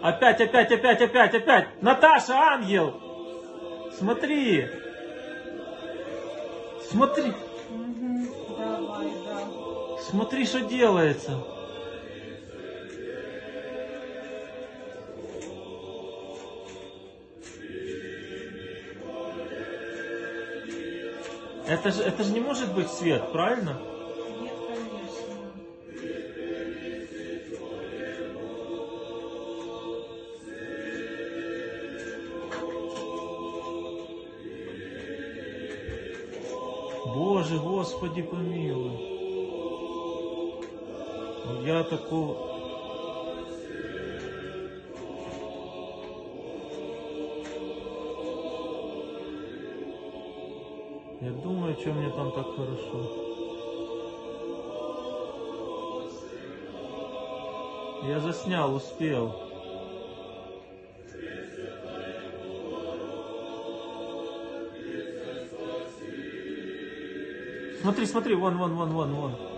Опять, опять, опять, опять, опять. Наташа, ангел. Смотри. Смотри. Давай, да. Смотри, что делается. Это же не может быть свет, правильно? Нет, конечно. Боже, Господи, помилуй. Я такого... Я думаю, что мне там так хорошо. Я заснял, успел. Смотри, смотри, вон, вон, вон, вон, вон.